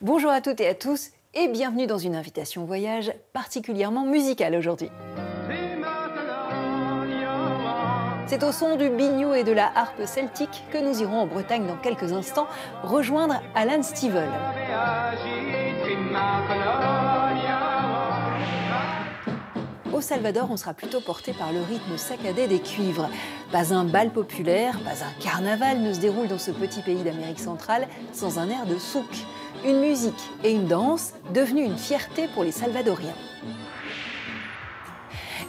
Bonjour à toutes et à tous et bienvenue dans une invitation voyage particulièrement musicale aujourd'hui. C'est au son du biniou et de la harpe celtique que nous irons en Bretagne dans quelques instants rejoindre Alan Stivell. Au Salvador, on sera plutôt porté par le rythme saccadé des cuivres. Pas un bal populaire, pas un carnaval ne se déroule dans ce petit pays d'Amérique centrale sans un air de souk. Une musique et une danse devenues une fierté pour les Salvadoriens.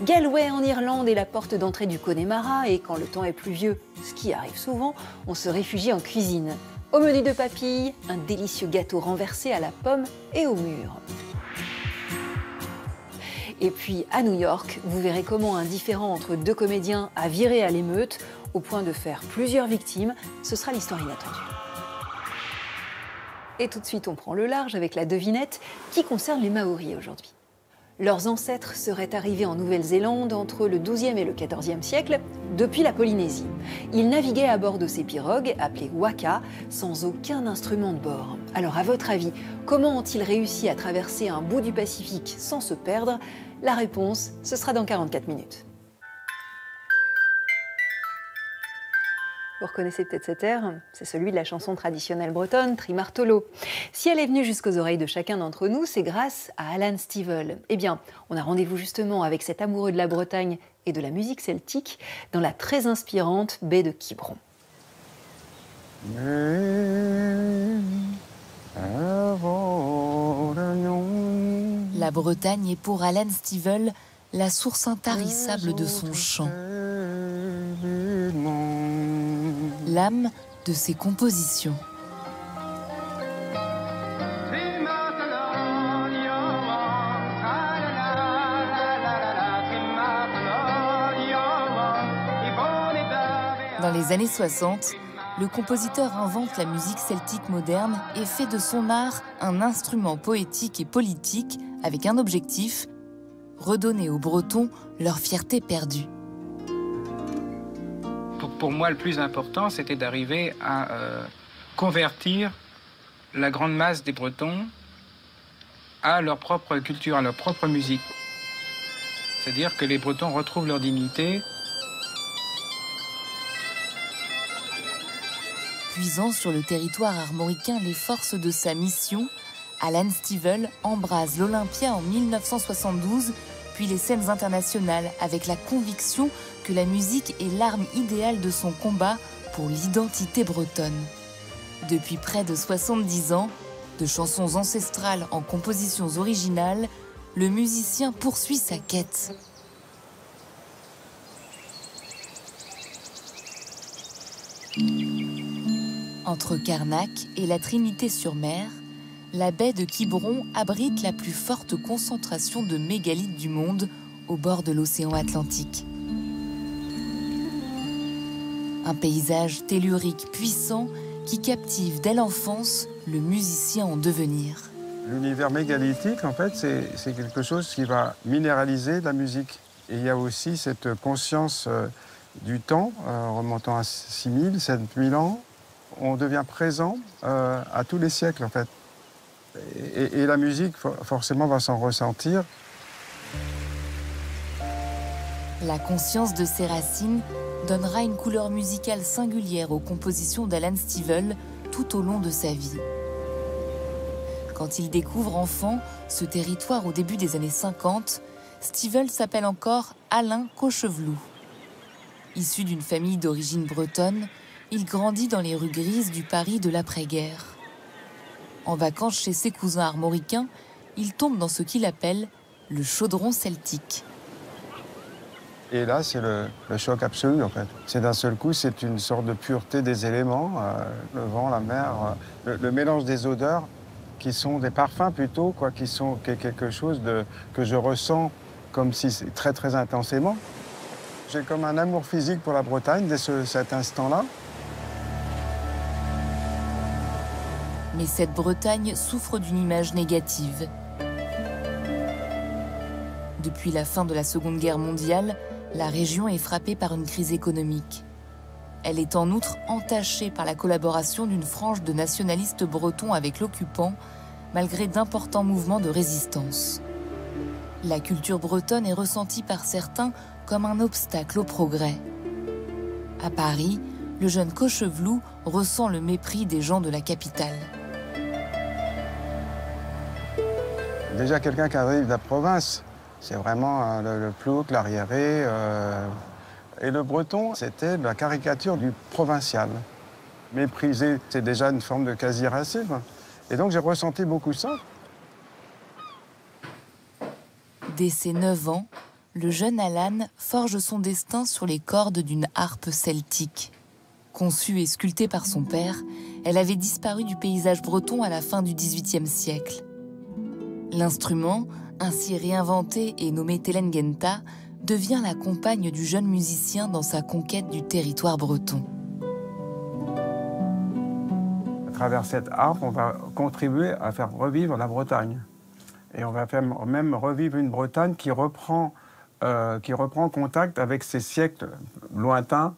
Galway en Irlande est la porte d'entrée du Connemara et quand le temps est pluvieux, ce qui arrive souvent, on se réfugie en cuisine. Au menu de papilles, un délicieux gâteau renversé à la pomme et au mûr. Et puis à New York, vous verrez comment un différend entre deux comédiens a viré à l'émeute au point de faire plusieurs victimes. Ce sera l'histoire inattendue. Et tout de suite, on prend le large avec la devinette qui concerne les Maoris aujourd'hui. Leurs ancêtres seraient arrivés en Nouvelle-Zélande entre le XIIe et le XIVe siècle, depuis la Polynésie. Ils naviguaient à bord de ces pirogues, appelées waka, sans aucun instrument de bord. Alors à votre avis, comment ont-ils réussi à traverser un bout du Pacifique sans se perdre? La réponse, ce sera dans 44 minutes. Vous reconnaissez peut-être cet air, c'est celui de la chanson traditionnelle bretonne, Trimartolo. Si elle est venue jusqu'aux oreilles de chacun d'entre nous, c'est grâce à Alan Stivell. Eh bien, on a rendez-vous justement avec cet amoureux de la Bretagne et de la musique celtique dans la très inspirante baie de Quiberon. La Bretagne est pour Alan Stivell la source intarissable de son chant. L'âme de ses compositions. Dans les années 60, le compositeur invente la musique celtique moderne et fait de son art un instrument poétique et politique avec un objectif, redonner aux Bretons leur fierté perdue. Pour moi, le plus important, c'était d'arriver à convertir la grande masse des Bretons à leur propre culture, à leur propre musique. C'est-à-dire que les Bretons retrouvent leur dignité. Puisant sur le territoire armoricain les forces de sa mission, Alan Stivell embrase l'Olympia en 1972, puis les scènes internationales avec la conviction que la musique est l'arme idéale de son combat pour l'identité bretonne. Depuis près de 70 ans, de chansons ancestrales en compositions originales, le musicien poursuit sa quête. Entre Carnac et la Trinité-sur-Mer, la baie de Quiberon abrite la plus forte concentration de mégalithes du monde au bord de l'océan Atlantique. Un paysage tellurique puissant qui captive dès l'enfance le musicien en devenir. L'univers mégalithique, en fait, c'est quelque chose qui va minéraliser la musique. Et il y a aussi cette conscience du temps, remontant à 6000, 7000 ans. On devient présent à tous les siècles, en fait. Et la musique, forcément, va s'en ressentir. La conscience de ses racines donnera une couleur musicale singulière aux compositions d'Alan Stivell tout au long de sa vie. Quand il découvre enfant ce territoire au début des années 50, Stivell s'appelle encore Alain Cochevelou. Issu d'une famille d'origine bretonne, il grandit dans les rues grises du Paris de l'après-guerre. En vacances chez ses cousins armoricains, il tombe dans ce qu'il appelle le chaudron celtique. Et là, c'est le choc absolu, en fait. C'est d'un seul coup, c'est une sorte de pureté des éléments, le vent, la mer, le mélange des odeurs, qui sont des parfums plutôt, quoi, qui sont quelque chose que je ressens comme si c'est très, très intensément. J'ai comme un amour physique pour la Bretagne dès cet instant-là. Mais cette Bretagne souffre d'une image négative. Depuis la fin de la Seconde Guerre mondiale, la région est frappée par une crise économique. Elle est en outre entachée par la collaboration d'une frange de nationalistes bretons avec l'occupant, malgré d'importants mouvements de résistance. La culture bretonne est ressentie par certains comme un obstacle au progrès. À Paris, le jeune Cochevelou ressent le mépris des gens de la capitale. Déjà quelqu'un qui arrive de la province, c'est vraiment le plouc, l'arriéré. Et le breton, c'était la caricature du provincial. Méprisé, c'est déjà une forme de quasi-racisme. Et donc j'ai ressenti beaucoup ça. Dès ses 9 ans, le jeune Alan forge son destin sur les cordes d'une harpe celtique. Conçue et sculptée par son père, elle avait disparu du paysage breton à la fin du XVIIIe siècle. L'instrument, ainsi réinventé et nommé telengenta, devient la compagne du jeune musicien dans sa conquête du territoire breton. À travers cette harpe, on va contribuer à faire revivre la Bretagne. Et on va faire même revivre une Bretagne qui reprend contact avec ces siècles lointains.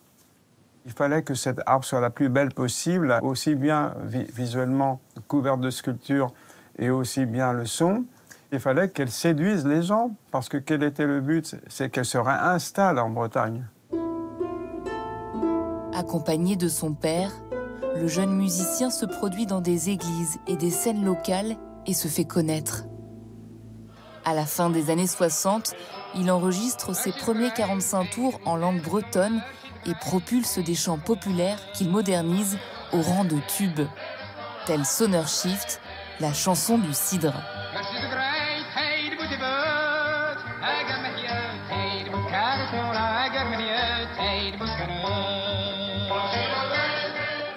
Il fallait que cette harpe soit la plus belle possible, aussi bien visuellement couverte de sculptures et aussi bien le son. Il fallait qu'elle séduise les gens, parce que quel était le but? C'est qu'elle se réinstalle en Bretagne. Accompagné de son père, le jeune musicien se produit dans des églises et des scènes locales et se fait connaître. À la fin des années 60, il enregistre ses premiers 45 tours en langue bretonne et propulse des chants populaires qu'il modernise au rang de tubes, tel Sonnershift, la chanson du cidre.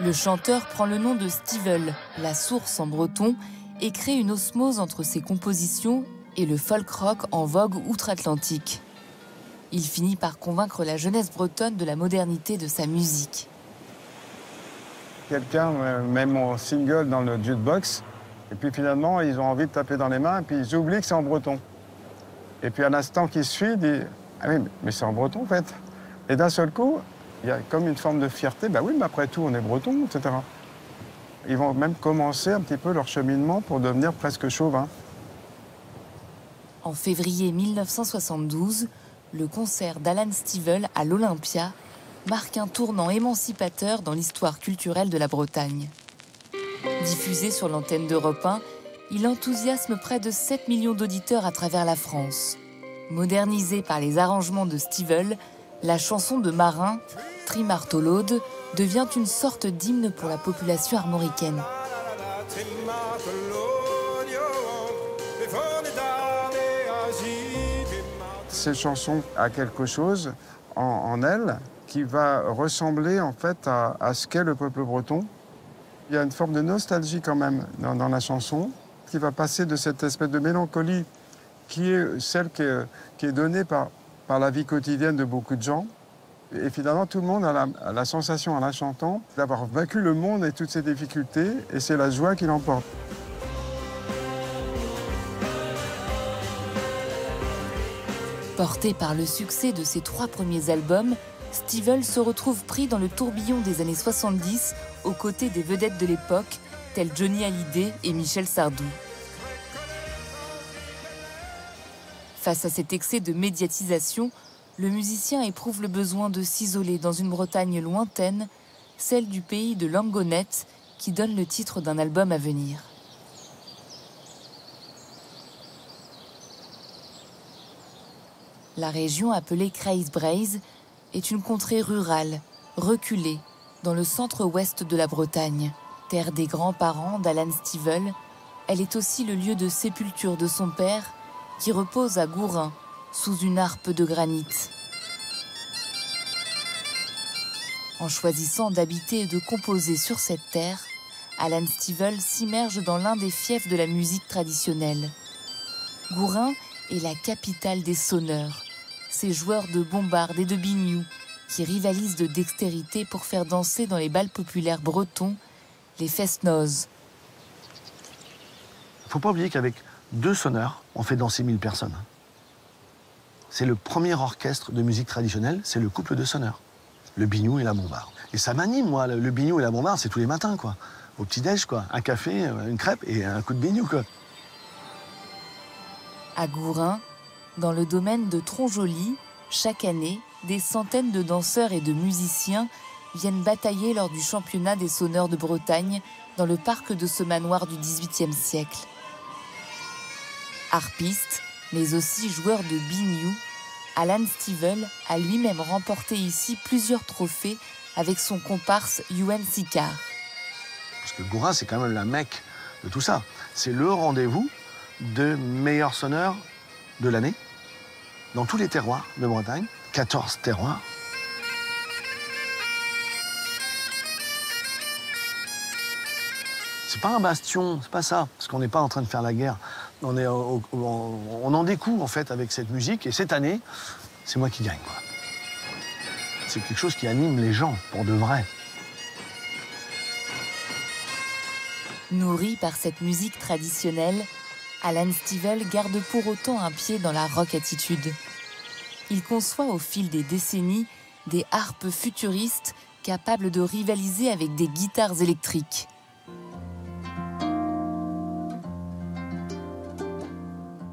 Le chanteur prend le nom de Stivel, la source en breton, et crée une osmose entre ses compositions et le folk rock en vogue outre-Atlantique. Il finit par convaincre la jeunesse bretonne de la modernité de sa musique. Quelqu'un met mon single dans le jukebox, et puis finalement, ils ont envie de taper dans les mains, et puis ils oublient que c'est en breton. Et puis à l'instant qui suit, ils disent « Ah oui, mais c'est en breton en fait ». Et d'un seul coup, il y a comme une forme de fierté, « Bah oui, mais après tout, on est breton, etc. » Ils vont même commencer un petit peu leur cheminement pour devenir presque chauvins. En février 1972, le concert d'Alan Stivell à l'Olympia marque un tournant émancipateur dans l'histoire culturelle de la Bretagne. Diffusé sur l'antenne d'Europe 1, il enthousiasme près de 7 millions d'auditeurs à travers la France. Modernisée par les arrangements de Stivell, la chanson de Marin, Trimartolode, devient une sorte d'hymne pour la population armoricaine. Cette chanson a quelque chose en elle qui va ressembler en fait à ce qu'est le peuple breton. Il y a une forme de nostalgie quand même dans la chanson qui va passer de cette espèce de mélancolie qui est celle qui est donnée par la vie quotidienne de beaucoup de gens. Et finalement, tout le monde a la sensation en la chantant d'avoir vaincu le monde et toutes ses difficultés, et c'est la joie qui l'emporte. Porté par le succès de ses 3 premiers albums, Stivell se retrouve pris dans le tourbillon des années 70 aux côtés des vedettes de l'époque, telles Johnny Hallyday et Michel Sardou. Face à cet excès de médiatisation, le musicien éprouve le besoin de s'isoler dans une Bretagne lointaine, celle du pays de Langonette, qui donne le titre d'un album à venir. La région appelée Creizbreizh est une contrée rurale, reculée, dans le centre-ouest de la Bretagne. Terre des grands-parents d'Alan Stivell, elle est aussi le lieu de sépulture de son père, qui repose à Gourin, sous une harpe de granit. En choisissant d'habiter et de composer sur cette terre, Alan Stivell s'immerge dans l'un des fiefs de la musique traditionnelle. Gourin est la capitale des sonneurs, ces joueurs de bombarde et de biniou qui rivalisent de dextérité pour faire danser dans les bals populaires bretons les fest-noz. Il ne faut pas oublier qu'avec 2 sonneurs, on fait danser 1000 personnes. C'est le premier orchestre de musique traditionnelle, c'est le couple de sonneurs. le biniou et la bombarde. Et ça m'anime, moi, le biniou et la bombarde, c'est tous les matins, quoi. Au petit-déj, quoi. Un café, une crêpe et un coup de biniou, quoi. À Gourin, dans le domaine de Tronjoli, chaque année, des centaines de danseurs et de musiciens viennent batailler lors du championnat des sonneurs de Bretagne dans le parc de ce manoir du XVIIIe siècle. Harpiste, mais aussi joueur de biniou, Alan Stivell a lui-même remporté ici plusieurs trophées avec son comparse Ewan Sicard. Parce que Gourin, c'est quand même la Mecque de tout ça. C'est le rendez-vous de meilleurs sonneurs de l'année dans tous les terroirs de Bretagne, 14 terroirs. C'est pas un bastion, c'est pas ça, parce qu'on n'est pas en train de faire la guerre. On en découvre en fait avec cette musique, et cette année, c'est moi qui gagne, quoi. C'est quelque chose qui anime les gens, pour de vrai. Nourri par cette musique traditionnelle, Alan Stivell garde pour autant un pied dans la rock attitude. Il conçoit au fil des décennies des harpes futuristes capables de rivaliser avec des guitares électriques.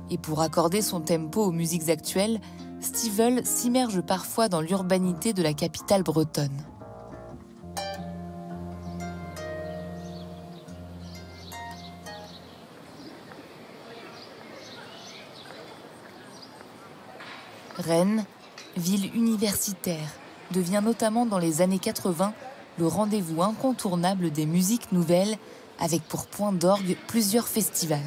Et pour accorder son tempo aux musiques actuelles, Stivell s'immerge parfois dans l'urbanité de la capitale bretonne. Rennes, ville universitaire, devient notamment dans les années 80 le rendez-vous incontournable des musiques nouvelles, avec pour point d'orgue plusieurs festivals.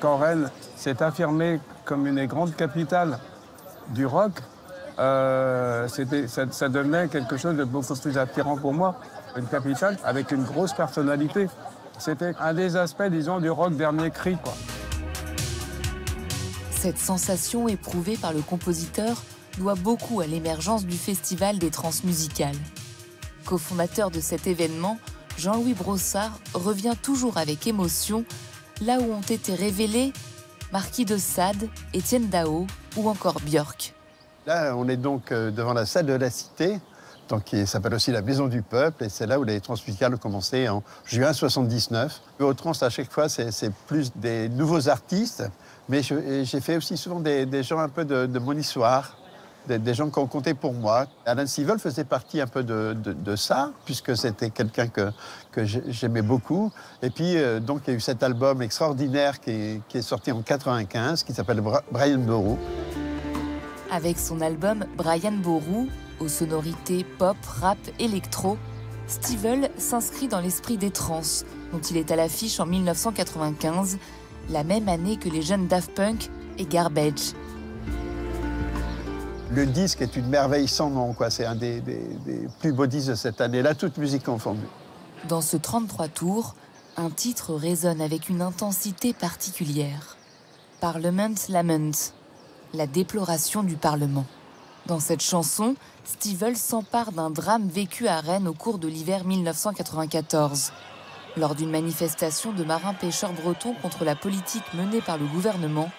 Quand Rennes s'est affirmée comme une des grandes capitales du rock, ça devenait quelque chose de beaucoup plus attirant pour moi. Une capitale avec une grosse personnalité. C'était un des aspects, disons, du rock dernier cri, quoi. Cette sensation éprouvée par le compositeur doit beaucoup à l'émergence du Festival des Transmusicales. Cofondateur de cet événement, Jean-Louis Brossard revient toujours avec émotion là où ont été révélés Marquis de Sade, Étienne Dao ou encore Björk. Là, on est donc devant la salle de la Cité, donc qui s'appelle aussi la Maison du Peuple, et c'est là où les Transmusicales ont commencé en juin 79. Au Trans, à chaque fois, c'est plus des nouveaux artistes, mais j'ai fait aussi souvent des gens un peu de mon histoire, des gens qui ont compté pour moi. Alan Stivell faisait partie un peu de ça, puisque c'était quelqu'un que j'aimais beaucoup. Et puis, donc, il y a eu cet album extraordinaire qui est sorti en 95, qui s'appelle Brian Boru. Avec son album Brian Boru, aux sonorités pop, rap, électro, Stivell s'inscrit dans l'esprit des trans, dont il est à l'affiche en 1995, la même année que les jeunes Daft Punk et Garbage. Le disque est une merveille sans nom, quoi. C'est un des plus beaux disques de cette année-là, toute musique confondue. Dans ce 33 tours, un titre résonne avec une intensité particulière. Parliament Lament, la déploration du Parlement. Dans cette chanson, Stivell s'empare d'un drame vécu à Rennes au cours de l'hiver 1994. Lors d'une manifestation de marins-pêcheurs bretons contre la politique menée par le gouvernement,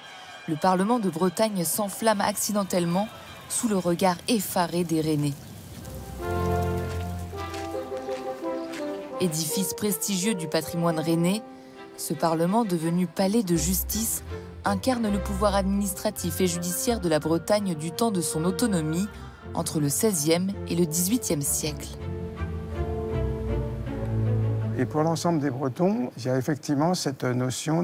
le Parlement de Bretagne s'enflamme accidentellement sous le regard effaré des Rennais. Édifice prestigieux du patrimoine rennais, ce Parlement, devenu palais de justice, incarne le pouvoir administratif et judiciaire de la Bretagne du temps de son autonomie, entre le XVIe et le XVIIIe siècle. Et pour l'ensemble des Bretons, il y a effectivement cette notion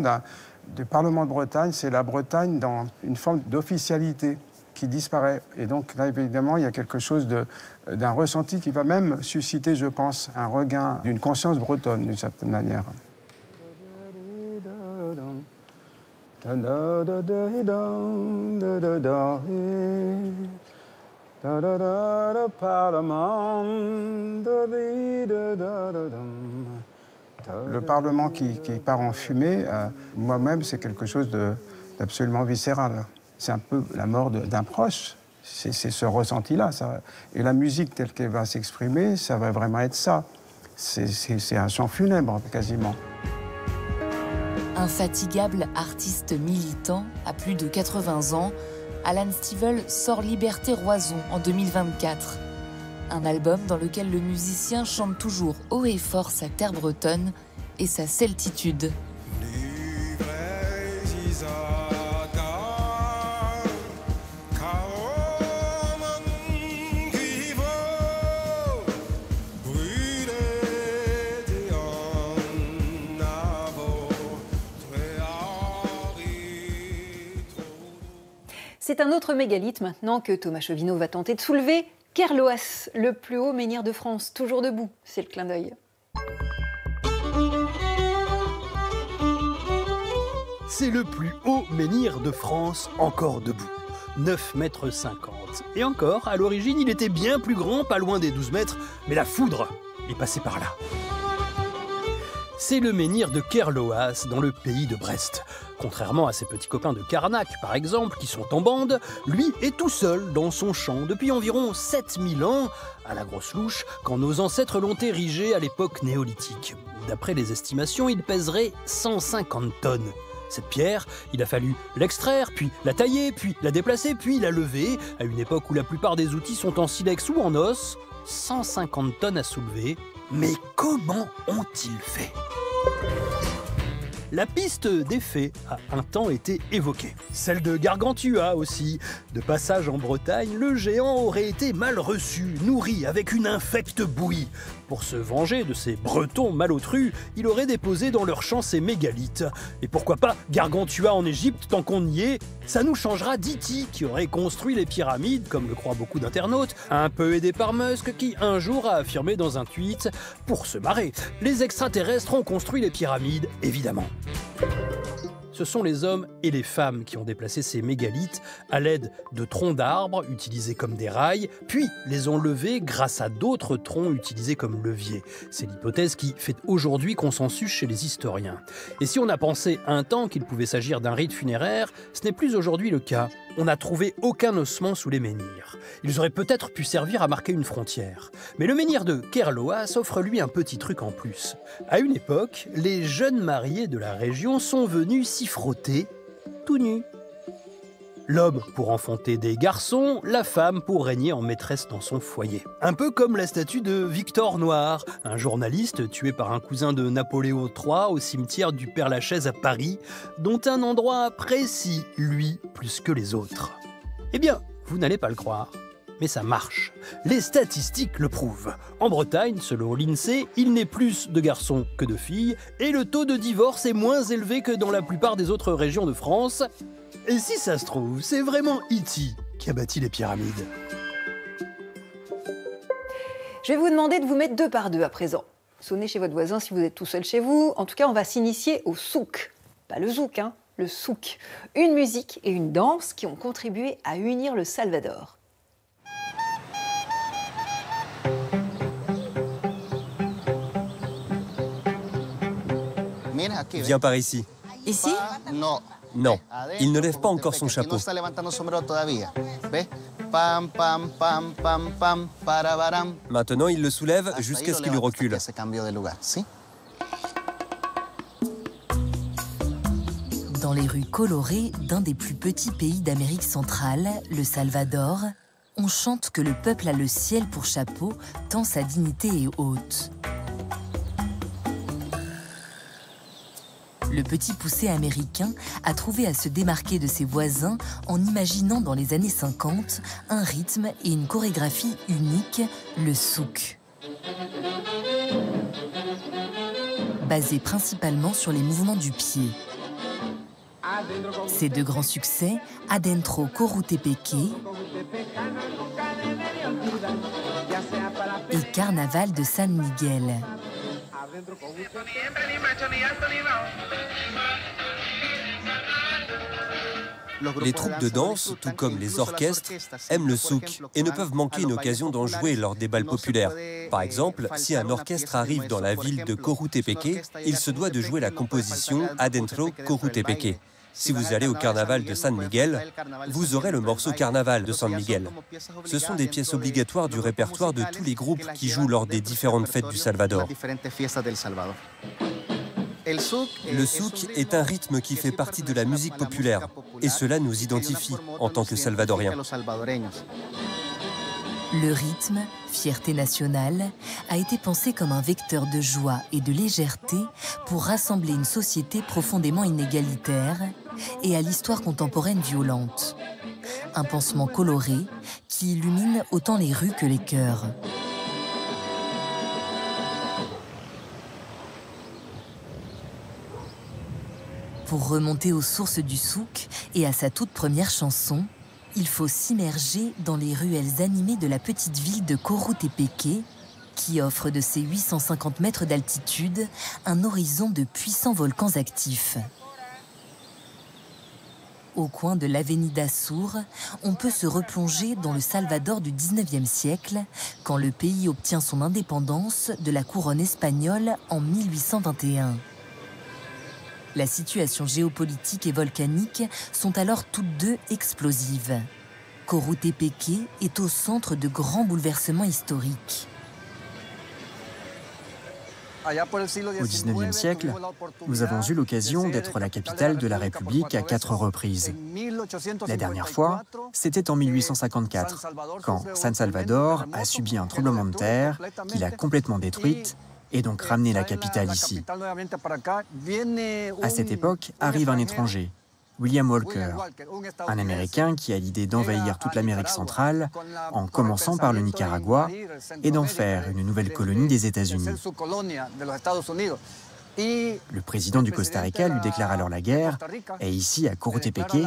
du Parlement de Bretagne. C'est la Bretagne dans une forme d'officialité qui disparaît. Et donc là, évidemment, il y a quelque chose d'un ressenti qui va même susciter, je pense, un regain d'une conscience bretonne, d'une certaine manière. Le Parlement qui part en fumée, moi-même, c'est quelque chose d'absolument viscéral. C'est un peu la mort d'un proche. C'est ce ressenti-là. Et la musique telle qu'elle va s'exprimer, ça va vraiment être ça. C'est un chant funèbre, quasiment. Infatigable artiste militant à plus de 80 ans, Alan Stivell sort Liberté Roison en 2024. Un album dans lequel le musicien chante toujours haut et fort sa terre bretonne et sa celtitude. C'est un autre mégalithe maintenant que Thomas Chauvinot va tenter de soulever. Kerloas, le plus haut menhir de France, toujours debout, c'est le clin d'œil. C'est le plus haut menhir de France, encore debout. 9,50 mètres. Et encore, à l'origine, il était bien plus grand, pas loin des 12 mètres, mais la foudre est passée par là. C'est le menhir de Kerloas, dans le pays de Brest. Contrairement à ses petits copains de Carnac, par exemple, qui sont en bande, lui est tout seul dans son champ depuis environ 7000 ans, à la grosse louche, quand nos ancêtres l'ont érigé à l'époque néolithique. D'après les estimations, il pèserait 150 tonnes. Cette pierre, il a fallu l'extraire, puis la tailler, puis la déplacer, puis la lever, à une époque où la plupart des outils sont en silex ou en os. 150 tonnes à soulever. Mais comment ont-ils fait ? La piste des fées a un temps été évoquée. Celle de Gargantua aussi. De passage en Bretagne, le géant aurait été mal reçu, nourri avec une infecte bouillie. Pour se venger de ces Bretons malotrus, il aurait déposé dans leur champ ses mégalithes. Et pourquoi pas Gargantua en Égypte tant qu'on y est ? Ça nous changera d'Iti qui aurait construit les pyramides, comme le croient beaucoup d'internautes, un peu aidé par Musk qui un jour a affirmé dans un tweet « Pour se marrer, les extraterrestres ont construit les pyramides, évidemment ». Ce sont les hommes et les femmes qui ont déplacé ces mégalithes à l'aide de troncs d'arbres utilisés comme des rails, puis les ont levés grâce à d'autres troncs utilisés comme leviers. C'est l'hypothèse qui fait aujourd'hui consensus chez les historiens. Et si on a pensé un temps qu'il pouvait s'agir d'un rite funéraire, ce n'est plus aujourd'hui le cas. On n'a trouvé aucun ossement sous les menhirs. Ils auraient peut-être pu servir à marquer une frontière. Mais le menhir de Kerloas offre lui un petit truc en plus. À une époque, les jeunes mariés de la région sont venus s'y frotter tout nus. L'homme pour enfanter des garçons, la femme pour régner en maîtresse dans son foyer. Un peu comme la statue de Victor Noir, un journaliste tué par un cousin de Napoléon III au cimetière du Père-Lachaise à Paris, dont un endroit précis, lui, plus que les autres. Eh bien, vous n'allez pas le croire, mais ça marche. Les statistiques le prouvent. En Bretagne, selon l'INSEE, il n'est plus de garçons que de filles, et le taux de divorce est moins élevé que dans la plupart des autres régions de France. Et si ça se trouve, c'est vraiment Iti qui a bâti les pyramides. Je vais vous demander de vous mettre deux par deux à présent. Sonnez chez votre voisin si vous êtes tout seul chez vous. En tout cas, on va s'initier au souk. Pas le zouk, hein, le souk. Une musique et une danse qui ont contribué à unir le Salvador. Viens par ici. Ici ? Non, il ne lève pas encore son chapeau. Maintenant, il le soulève jusqu'à ce qu'il le recule. Dans les rues colorées d'un des plus petits pays d'Amérique centrale, le Salvador, on chante que le peuple a le ciel pour chapeau, tant sa dignité est haute. Le petit poussé américain a trouvé à se démarquer de ses voisins en imaginant dans les années 50 un rythme et une chorégraphie unique, le souk. Basé principalement sur les mouvements du pied. Ses deux grands succès, Adentro Corutepeque et Carnaval de San Miguel. Les troupes de danse, tout comme les orchestres, aiment le souk et ne peuvent manquer une occasion d'en jouer lors des bals populaires. Par exemple, si un orchestre arrive dans la ville de Corutepeque, il se doit de jouer la composition Adentro Corutepeque. Si vous allez au carnaval de San Miguel, vous aurez le morceau Carnaval de San Miguel. Ce sont des pièces obligatoires du répertoire de tous les groupes qui jouent lors des différentes fêtes du Salvador. Le souk est un rythme qui fait partie de la musique populaire et cela nous identifie en tant que Salvadoriens. Le rythme, fierté nationale, a été pensé comme un vecteur de joie et de légèreté pour rassembler une société profondément inégalitaire et à l'histoire contemporaine violente. Un pansement coloré qui illumine autant les rues que les cœurs. Pour remonter aux sources du souk et à sa toute première chanson, il faut s'immerger dans les ruelles animées de la petite ville de Corutepeque, qui offre de ses 850 mètres d'altitude un horizon de puissants volcans actifs. Au coin de l'Avenida Sur, on peut se replonger dans le Salvador du 19e siècle, quand le pays obtient son indépendance de la couronne espagnole en 1821. La situation géopolitique et volcanique sont alors toutes deux explosives. Corutepeque est au centre de grands bouleversements historiques. Au XIXe siècle, nous avons eu l'occasion d'être la capitale de la République à 4 reprises. La dernière fois, c'était en 1854, quand San Salvador a subi un tremblement de terre qui l'a complètement détruite et donc ramené la capitale ici. À cette époque, arrive un étranger, William Walker, un Américain qui a l'idée d'envahir toute l'Amérique centrale en commençant par le Nicaragua et d'en faire une nouvelle colonie des États-Unis. Le président du Costa Rica lui déclare alors la guerre et ici, à Corutepeque,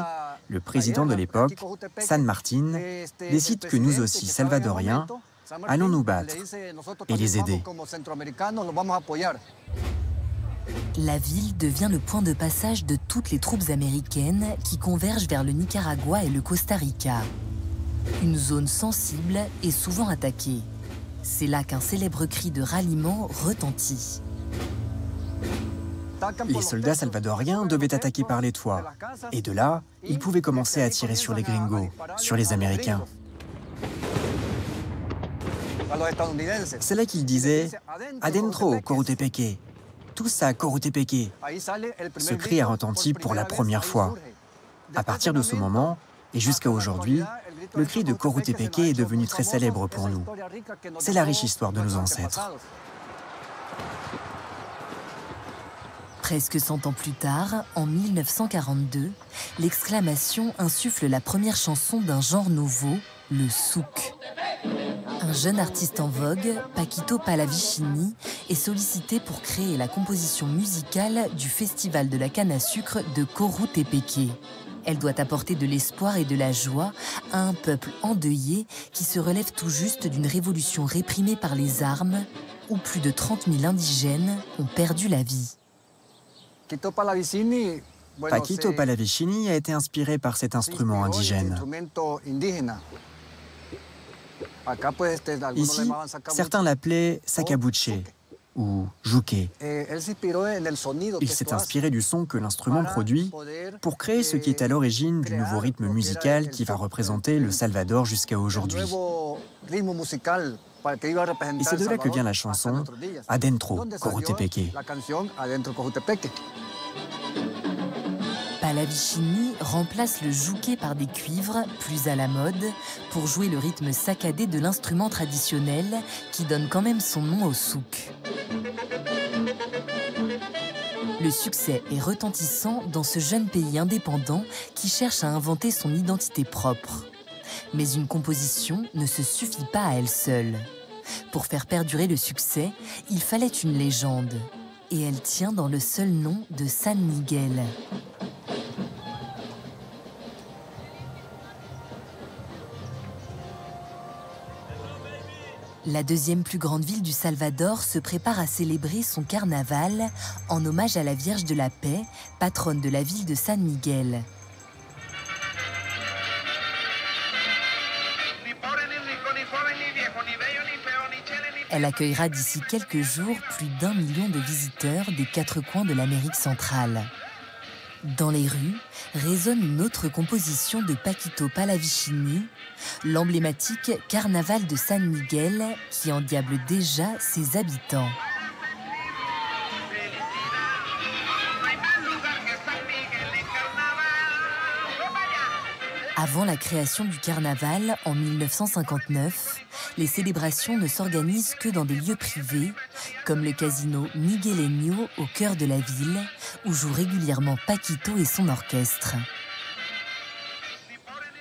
le président de l'époque, San Martín, décide que nous aussi, Salvadoriens, allons nous battre et les aider. La ville devient le point de passage de toutes les troupes américaines qui convergent vers le Nicaragua et le Costa Rica. Une zone sensible et souvent attaquée. C'est là qu'un célèbre cri de ralliement retentit. Les soldats salvadoriens devaient attaquer par les toits. Et de là, ils pouvaient commencer à tirer sur les gringos, sur les Américains. C'est là qu'ils disaient « Adentro, Corutepeque ». Tous à Corutepeque. Ce cri a retenti pour la première fois. À partir de ce moment, et jusqu'à aujourd'hui, le cri de Corutepeque est devenu très célèbre pour nous. C'est la riche histoire de nos ancêtres. Presque 100 ans plus tard, en 1942, l'exclamation insuffle la première chanson d'un genre nouveau, le souk. Un jeune artiste en vogue, Paquito Palavicini, est sollicité pour créer la composition musicale du Festival de la canne à sucre de Corutepeque. Elle doit apporter de l'espoir et de la joie à un peuple endeuillé qui se relève tout juste d'une révolution réprimée par les armes, où plus de 30 000 indigènes ont perdu la vie. Paquito Palavicini a été inspiré par cet instrument indigène. Ici, certains l'appelaient sacabuche ou jouquet. Il s'est inspiré du son que l'instrument produit pour créer ce qui est à l'origine du nouveau rythme musical qui va représenter le Salvador jusqu'à aujourd'hui. Et c'est de là que vient la chanson Adentro, Corutepeque. Palavicini remplace le jouquet par des cuivres, plus à la mode, pour jouer le rythme saccadé de l'instrument traditionnel qui donne quand même son nom au souk. Le succès est retentissant dans ce jeune pays indépendant qui cherche à inventer son identité propre. Mais une composition ne se suffit pas à elle seule. Pour faire perdurer le succès, il fallait une légende. Et elle tient dans le seul nom de San Miguel. La deuxième plus grande ville du Salvador se prépare à célébrer son carnaval en hommage à la Vierge de la Paix, patronne de la ville de San Miguel. Elle accueillera d'ici quelques jours plus d'1 million de visiteurs des 4 coins de l'Amérique centrale. Dans les rues résonne une autre composition de Paquito Palavicini, l'emblématique Carnaval de San Miguel qui endiable déjà ses habitants. Avant la création du carnaval, en 1959, les célébrations ne s'organisent que dans des lieux privés, comme le casino Miguelenio au cœur de la ville, où joue régulièrement Paquito et son orchestre.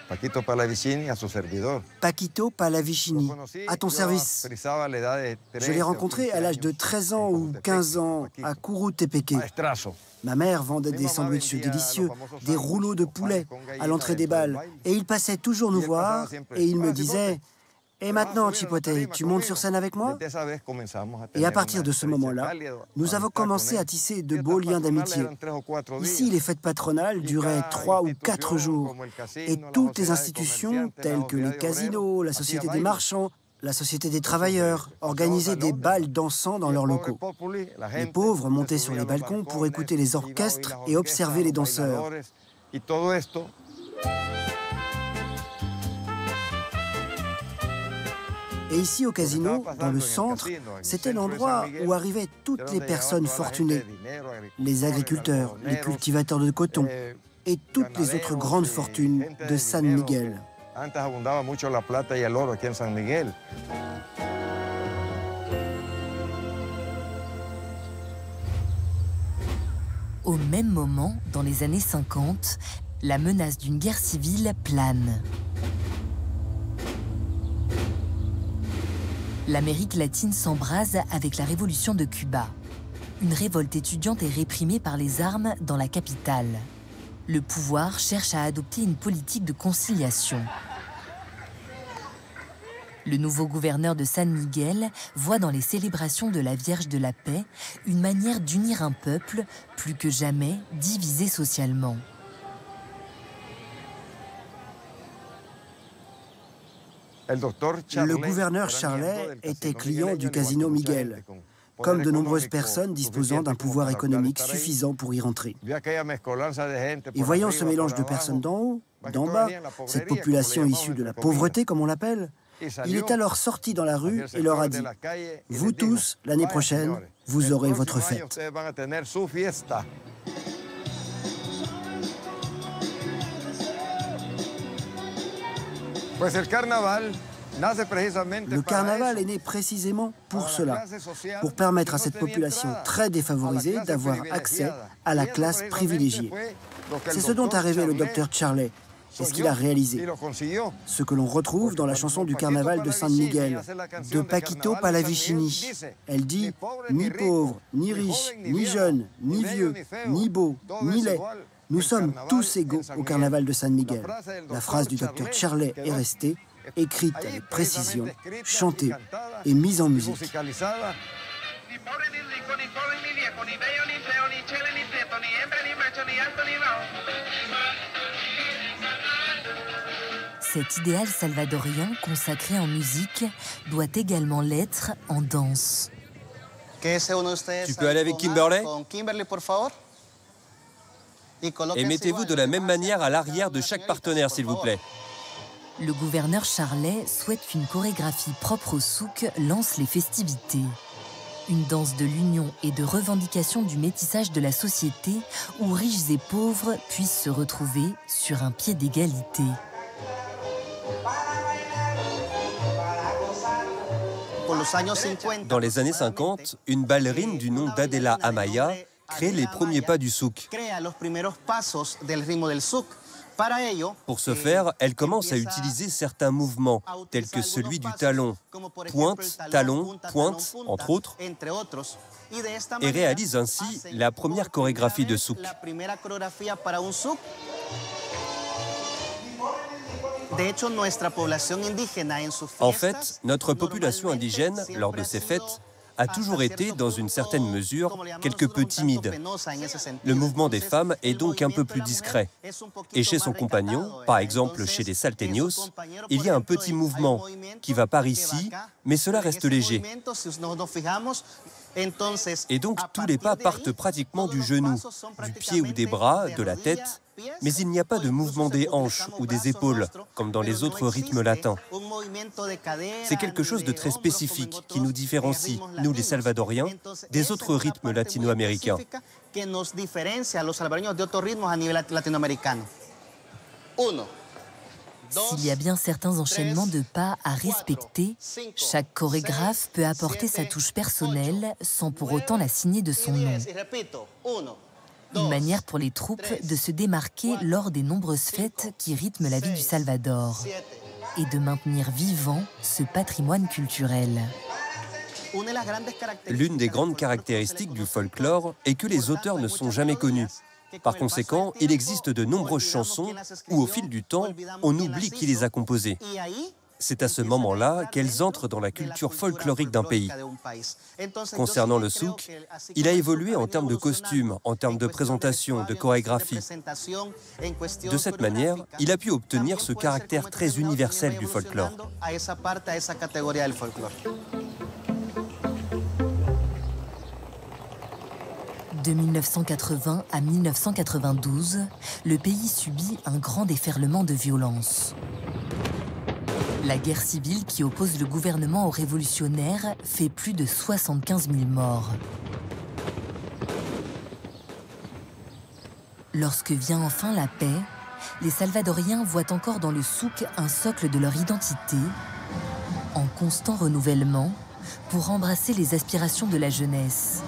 Paquito Pallavicini, à son serviteur. Paquito Pallavicini, à ton service. Je l'ai rencontré à l'âge de 13 ans ou 15 ans à Courutepeke. Ma mère vendait des sandwichs délicieux, des rouleaux de poulet à l'entrée des bals. Et il passait toujours nous voir et il me disait « Et maintenant, Chipote, tu montes sur scène avec moi ?» Et à partir de ce moment-là, nous avons commencé à tisser de beaux liens d'amitié. Ici, les fêtes patronales duraient 3 ou 4 jours. Et toutes les institutions, telles que les casinos, la Société des marchands, la Société des travailleurs, organisaient des bals dansants dans leurs locaux. Les pauvres montaient sur les balcons pour écouter les orchestres et observer les danseurs. Et ici, au casino, dans le centre, c'était l'endroit où arrivaient toutes les personnes fortunées. Les agriculteurs, les cultivateurs de coton et toutes les autres grandes fortunes de San Miguel. Au même moment, dans les années 50, la menace d'une guerre civile plane. L'Amérique latine s'embrase avec la révolution de Cuba. Une révolte étudiante est réprimée par les armes dans la capitale. Le pouvoir cherche à adopter une politique de conciliation. Le nouveau gouverneur de San Miguel voit dans les célébrations de la Vierge de la Paix une manière d'unir un peuple plus que jamais divisé socialement. Le gouverneur Charlet était client du casino Miguel, comme de nombreuses personnes disposant d'un pouvoir économique suffisant pour y rentrer. Et voyant ce mélange de personnes d'en haut, d'en bas, cette population issue de la pauvreté, comme on l'appelle, il est alors sorti dans la rue et leur a dit « Vous tous, l'année prochaine, vous aurez votre fête ». Le carnaval est né précisément pour cela, pour permettre à cette population très défavorisée d'avoir accès à la classe privilégiée. C'est ce dont a rêvé le docteur Charlet, et ce qu'il a réalisé. Ce que l'on retrouve dans la chanson du carnaval de San Miguel, de Paquito Pallavicini. Elle dit « Ni pauvre, ni riche, ni jeune, ni vieux, ni beau, ni laid. Nous sommes tous égaux au carnaval de San Miguel. » La phrase du docteur Charlet est restée, écrite avec précision, chantée et mise en musique. Cet idéal salvadorien consacré en musique doit également l'être en danse. Tu peux aller avec Kimberly? Et mettez-vous de la même manière à l'arrière de chaque partenaire, s'il vous plaît. Le gouverneur Charlet souhaite qu'une chorégraphie propre au souk lance les festivités. Une danse de l'union et de revendication du métissage de la société où riches et pauvres puissent se retrouver sur un pied d'égalité. Dans les années 50, une ballerine du nom d'Adela Amaya crée les premiers pas du souk. Pour ce faire, elle commence à utiliser certains mouvements, tels que celui du talon, pointe, talon, pointe, entre autres, et réalise ainsi la première chorégraphie de souk. En fait, notre population indigène, lors de ces fêtes, a toujours été, dans une certaine mesure, quelque peu timide. Le mouvement des femmes est donc un peu plus discret. Et chez son compagnon, par exemple chez les salteños, il y a un petit mouvement qui va par ici, mais cela reste léger. Et donc tous les pas partent pratiquement du genou, du pied ou des bras, de la tête, mais il n'y a pas de mouvement des hanches ou des épaules, comme dans les autres rythmes latins. C'est quelque chose de très spécifique qui nous différencie, nous les Salvadoriens, des autres rythmes latino-américains. S'il y a bien certains enchaînements de pas à respecter, chaque chorégraphe peut apporter sa touche personnelle sans pour autant la signer de son nom. Une manière pour les troupes de se démarquer lors des nombreuses fêtes qui rythment la vie du Salvador et de maintenir vivant ce patrimoine culturel. L'une des grandes caractéristiques du folklore est que les auteurs ne sont jamais connus. Par conséquent, il existe de nombreuses chansons où, au fil du temps, on oublie qui les a composées. C'est à ce moment-là qu'elles entrent dans la culture folklorique d'un pays. Concernant le souk, il a évolué en termes de costumes, en termes de présentation, de chorégraphie. De cette manière, il a pu obtenir ce caractère très universel du folklore. De 1980 à 1992, le pays subit un grand déferlement de violence. La guerre civile qui oppose le gouvernement aux révolutionnaires fait plus de 75 000 morts. Lorsque vient enfin la paix, les Salvadoriens voient encore dans le souk un socle de leur identité, en constant renouvellement, pour embrasser les aspirations de la jeunesse.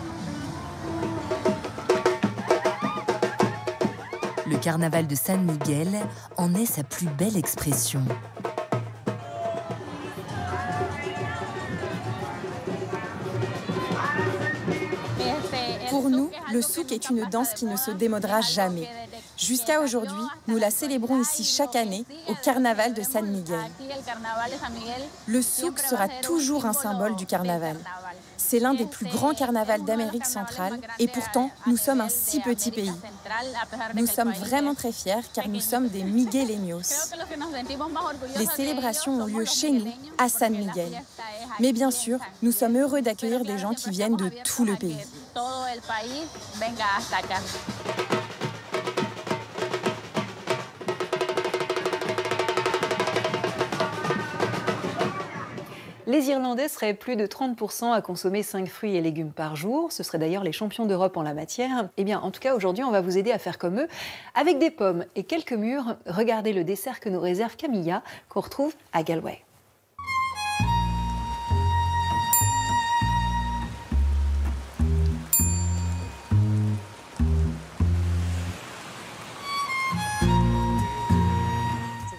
Le carnaval de San Miguel en est sa plus belle expression. Pour nous, le souk est une danse qui ne se démodera jamais. Jusqu'à aujourd'hui, nous la célébrons ici chaque année au carnaval de San Miguel. Le souk sera toujours un symbole du carnaval. C'est l'un des plus grands carnavals d'Amérique centrale et pourtant, nous sommes un si petit pays. Nous sommes vraiment très fiers car nous sommes des migueleños. Les célébrations ont lieu chez nous, à San Miguel. Mais bien sûr, nous sommes heureux d'accueillir des gens qui viennent de tout le pays. Les Irlandais seraient plus de 30% à consommer 5 fruits et légumes par jour. Ce seraient d'ailleurs les champions d'Europe en la matière. Eh bien, en tout cas, aujourd'hui, on va vous aider à faire comme eux. Avec des pommes et quelques mûres, regardez le dessert que nous réserve Camilla, qu'on retrouve à Galway.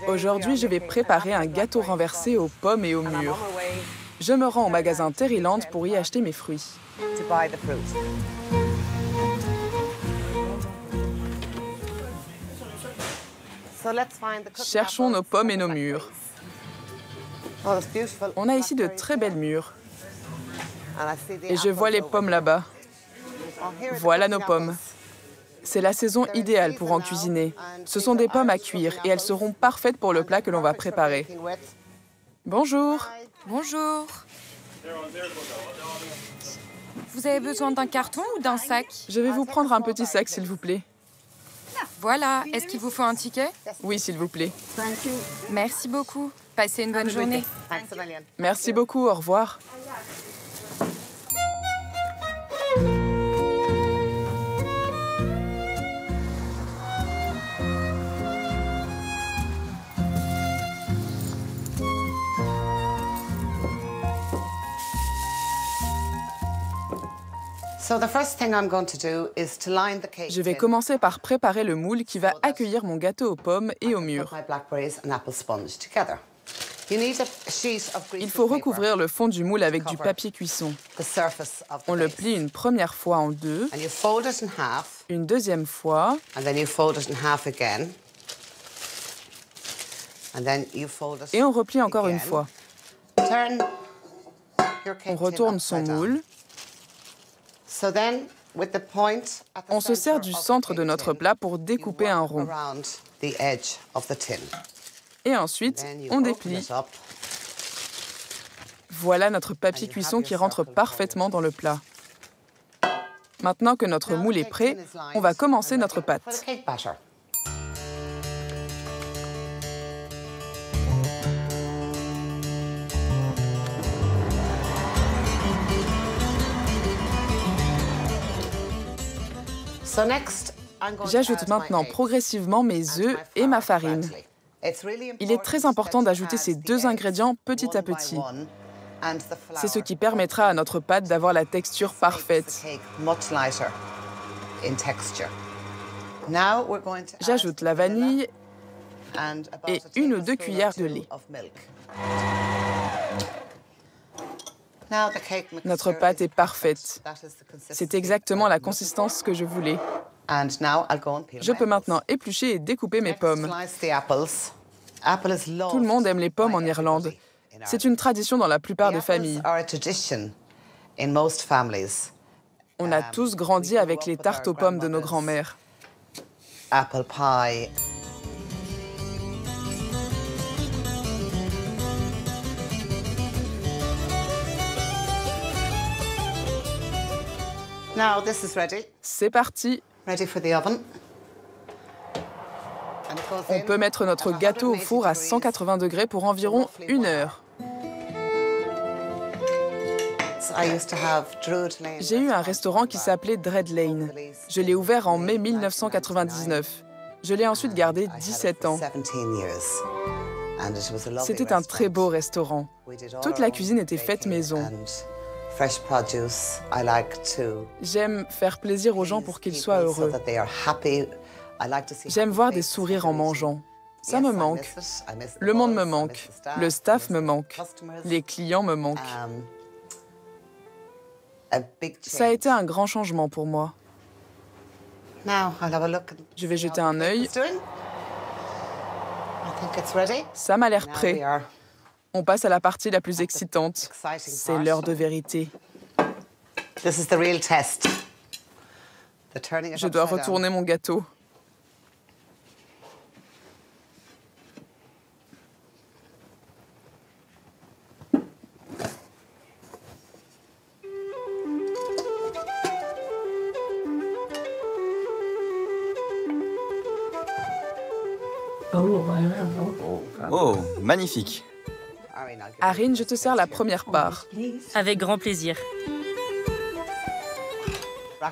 Aujourd'hui, je vais préparer un gâteau renversé aux pommes et aux mûres. Je me rends au magasin Terryland pour y acheter mes fruits. Cherchons nos pommes et nos mûres. On a ici de très belles mûres. Et je vois les pommes là-bas. Voilà nos pommes. C'est la saison idéale pour en cuisiner. Ce sont des pommes à cuire et elles seront parfaites pour le plat que l'on va préparer. Bonjour. Bonjour. Vous avez besoin d'un carton ou d'un sac? Je vais vous prendre un petit sac, s'il vous plaît. Voilà. Est-ce qu'il vous faut un ticket? Oui, s'il vous plaît. Merci beaucoup. Passez une bonne journée. Merci beaucoup. Au revoir. Je vais commencer par préparer le moule qui va accueillir mon gâteau aux pommes et aux mûres. Il faut recouvrir le fond du moule avec du papier cuisson. On le plie une première fois en deux, une deuxième fois, et on replie encore une fois. On retourne son moule. On se sert du centre de notre plat pour découper un rond. Et ensuite, on déplie. Voilà notre papier cuisson qui rentre parfaitement dans le plat. Maintenant que notre moule est prêt, on va commencer notre pâte. J'ajoute maintenant progressivement mes œufs et ma farine. Il est très important d'ajouter ces 2 ingrédients petit à petit. C'est ce qui permettra à notre pâte d'avoir la texture parfaite. J'ajoute la vanille et 1 ou 2 cuillères de lait. Notre pâte est parfaite. C'est exactement la consistance que je voulais. Je peux maintenant éplucher et découper mes pommes. Tout le monde aime les pommes en Irlande. C'est une tradition dans la plupart des familles. On a tous grandi avec les tartes aux pommes de nos grands-mères. Apple pie. Now this is ready. C'est parti. Ready for the oven. On peut mettre notre gâteau au four à 180 degrés pour environ 1 heure. J'ai eu un restaurant qui s'appelait Dread Lane. Je l'ai ouvert en mai 1999. Je l'ai ensuite gardé 17 ans. C'était un très beau restaurant. Toute la cuisine était faite maison. J'aime faire plaisir aux gens pour qu'ils soient heureux. J'aime voir des sourires en mangeant. Ça me manque. Le monde me manque. Le staff me manque. Les clients me manquent. Ça a été un grand changement pour moi. Je vais jeter un œil. Ça m'a l'air prêt. On passe à la partie la plus excitante. C'est l'heure de vérité. Je dois retourner mon gâteau. Oh, magnifique. Arin, je te sers la première part. Avec grand plaisir.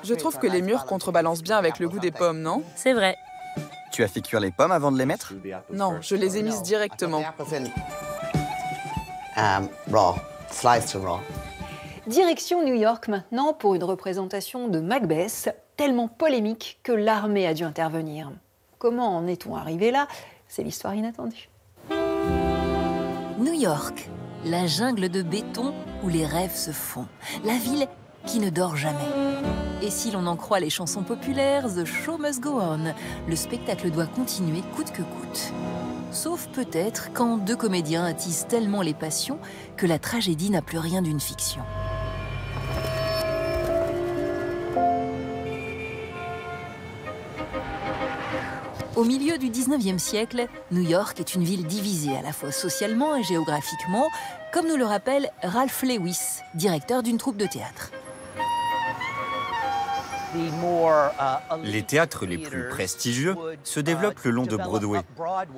Je trouve que les mûres contrebalancent bien avec le goût des pommes, non? C'est vrai. Tu as fait cuire les pommes avant de les mettre? Non, je les ai mises directement. Direction New York maintenant pour une représentation de Macbeth, tellement polémique que l'armée a dû intervenir. Comment en est-on arrivé là? C'est l'histoire inattendue. New York, la jungle de béton où les rêves se font. La ville qui ne dort jamais. Et si l'on en croit les chansons populaires, The Show Must Go On, le spectacle doit continuer coûte que coûte. Sauf peut-être quand 2 comédiens attisent tellement les passions que la tragédie n'a plus rien d'une fiction. Au milieu du 19e siècle, New York est une ville divisée à la fois socialement et géographiquement, comme nous le rappelle Ralph Lewis, directeur d'une troupe de théâtre. Les théâtres les plus prestigieux se développent le long de Broadway,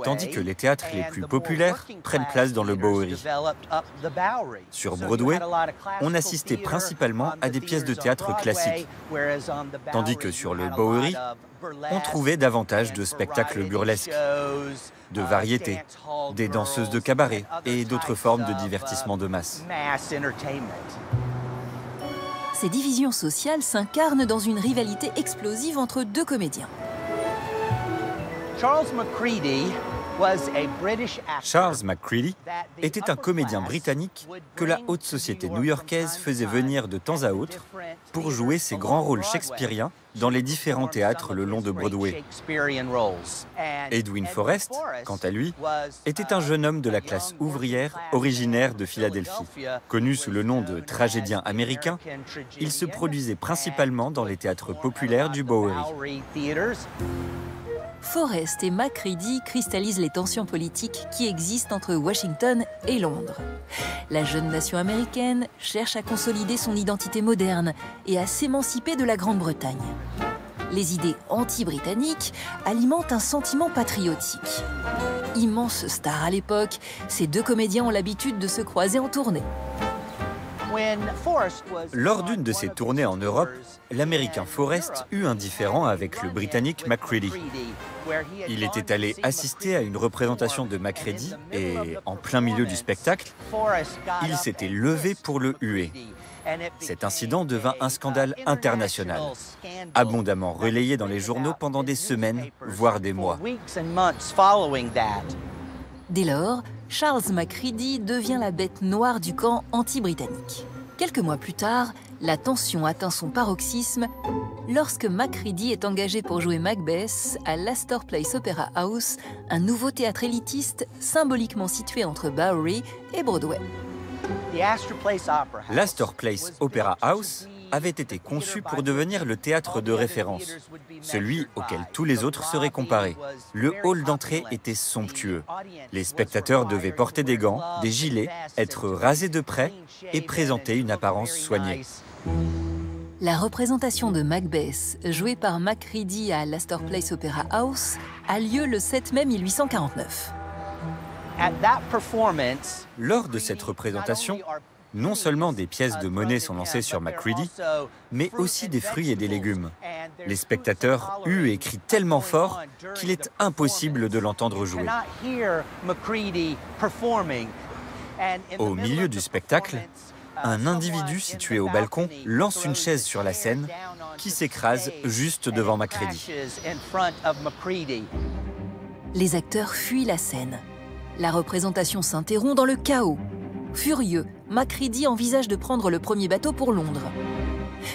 tandis que les théâtres les plus populaires prennent place dans le Bowery. Sur Broadway, on assistait principalement à des pièces de théâtre classiques, tandis que sur le Bowery, on trouvait davantage de spectacles burlesques, de variétés, des danseuses de cabaret et d'autres formes de divertissement de masse. Ces divisions sociales s'incarnent dans une rivalité explosive entre 2 comédiens. Charles McCready était un comédien britannique que la haute société new-yorkaise faisait venir de temps à autre pour jouer ses grands rôles shakespeariens dans les différents théâtres le long de Broadway. Edwin Forrest, quant à lui, était un jeune homme de la classe ouvrière originaire de Philadelphie. Connu sous le nom de tragédien américain, il se produisait principalement dans les théâtres populaires du Bowery. Forrest et Macready cristallisent les tensions politiques qui existent entre Washington et Londres. La jeune nation américaine cherche à consolider son identité moderne et à s'émanciper de la Grande-Bretagne. Les idées anti-britanniques alimentent un sentiment patriotique. Immenses stars à l'époque, ces 2 comédiens ont l'habitude de se croiser en tournée. Lors d'une de ses tournées en Europe, l'Américain Forrest eut un différend avec le Britannique Macready. Il était allé assister à une représentation de Macready et, en plein milieu du spectacle, il s'était levé pour le huer. Cet incident devint un scandale international, abondamment relayé dans les journaux pendant des semaines, voire des mois. Dès lors, Charles Macready devient la bête noire du camp anti-britannique. Quelques mois plus tard, la tension atteint son paroxysme lorsque Macready est engagé pour jouer Macbeth à l'Astor Place Opera House, un nouveau théâtre élitiste symboliquement situé entre Bowery et Broadway. L'Astor Place Opera House avait été conçu pour devenir le théâtre de référence, celui auquel tous les autres seraient comparés. Le hall d'entrée était somptueux. Les spectateurs devaient porter des gants, des gilets, être rasés de près et présenter une apparence soignée. La représentation de Macbeth, jouée par Macready à l'Astor Place Opera House, a lieu le 7 mai 1849. Lors de cette représentation, non seulement des pièces de monnaie sont lancées sur Macready, mais aussi des fruits et des légumes. Les spectateurs huent et crient tellement fort qu'il est impossible de l'entendre jouer. Au milieu du spectacle, un individu situé au balcon lance une chaise sur la scène qui s'écrase juste devant Macready. Les acteurs fuient la scène. La représentation s'interrompt dans le chaos. Furieux, Macready envisage de prendre le premier bateau pour Londres.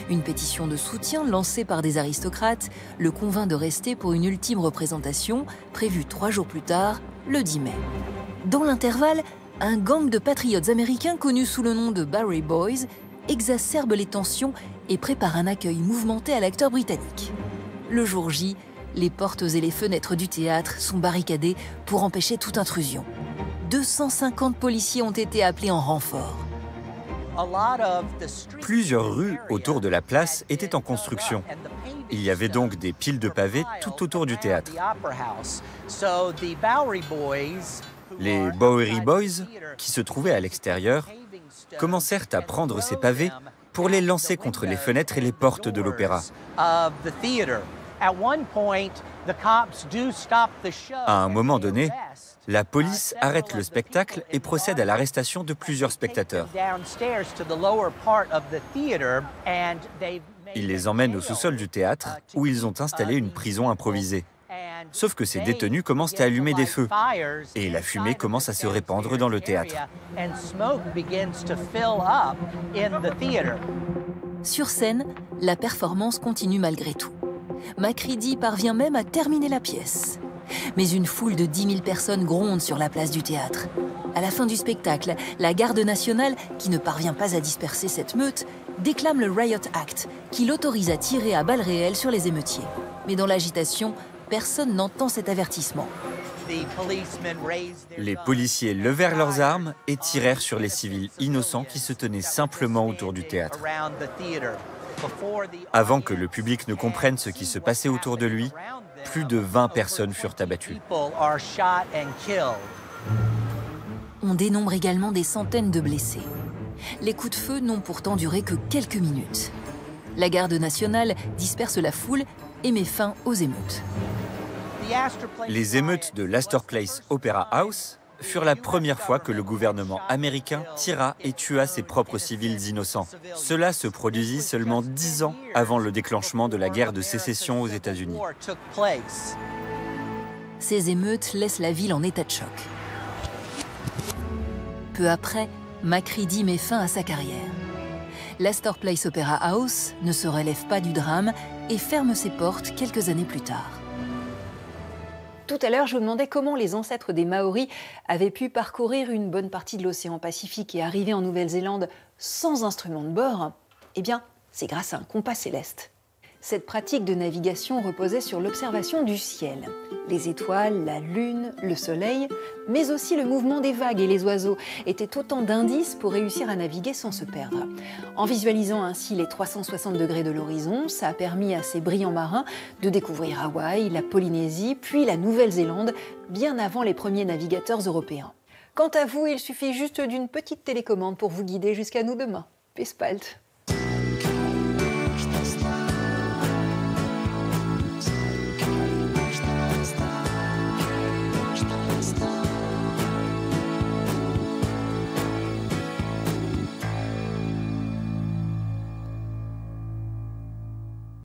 Une pétition de soutien lancée par des aristocrates le convainc de rester pour une ultime représentation, prévue 3 jours plus tard, le 10 mai. Dans l'intervalle, un gang de patriotes américains connus sous le nom de Bowery Boys exacerbe les tensions et prépare un accueil mouvementé à l'acteur britannique. Le jour J, les portes et les fenêtres du théâtre sont barricadées pour empêcher toute intrusion. 250 policiers ont été appelés en renfort. Plusieurs rues autour de la place étaient en construction. Il y avait donc des piles de pavés tout autour du théâtre. Les Bowery Boys, qui se trouvaient à l'extérieur, commencèrent à prendre ces pavés pour les lancer contre les fenêtres et les portes de l'opéra. À un moment donné, la police arrête le spectacle et procède à l'arrestation de plusieurs spectateurs. Ils les emmènent au sous-sol du théâtre où ils ont installé une prison improvisée. Sauf que ces détenus commencent à allumer des feux et la fumée commence à se répandre dans le théâtre. Sur scène, la performance continue malgré tout. Macready parvient même à terminer la pièce. Mais une foule de 10 000 personnes gronde sur la place du théâtre. À la fin du spectacle, la garde nationale, qui ne parvient pas à disperser cette meute, déclame le Riot Act, qui l'autorise à tirer à balles réelles sur les émeutiers. Mais dans l'agitation, personne n'entend cet avertissement. Les policiers levèrent leurs armes et tirèrent sur les civils innocents qui se tenaient simplement autour du théâtre. Avant que le public ne comprenne ce qui se passait autour de lui, plus de 20 personnes furent abattues. On dénombre également des centaines de blessés. Les coups de feu n'ont pourtant duré que quelques minutes. La garde nationale disperse la foule et met fin aux émeutes. Les émeutes de l'Astor Place Opera House furent la première fois que le gouvernement américain tira et tua ses propres civils innocents. Cela se produisit seulement 10 ans avant le déclenchement de la guerre de sécession aux États-Unis. Ces émeutes laissent la ville en état de choc. Peu après, Macready met fin à sa carrière. L'Astor Place Opera House ne se relève pas du drame et ferme ses portes quelques années plus tard. Tout à l'heure, je vous demandais comment les ancêtres des Maoris avaient pu parcourir une bonne partie de l'océan Pacifique et arriver en Nouvelle-Zélande sans instrument de bord. Eh bien, c'est grâce à un compas céleste. Cette pratique de navigation reposait sur l'observation du ciel. Les étoiles, la lune, le soleil, mais aussi le mouvement des vagues et les oiseaux étaient autant d'indices pour réussir à naviguer sans se perdre. En visualisant ainsi les 360 degrés de l'horizon, ça a permis à ces brillants marins de découvrir Hawaï, la Polynésie, puis la Nouvelle-Zélande, bien avant les premiers navigateurs européens. Quant à vous, il suffit juste d'une petite télécommande pour vous guider jusqu'à nous demain. Bis bald.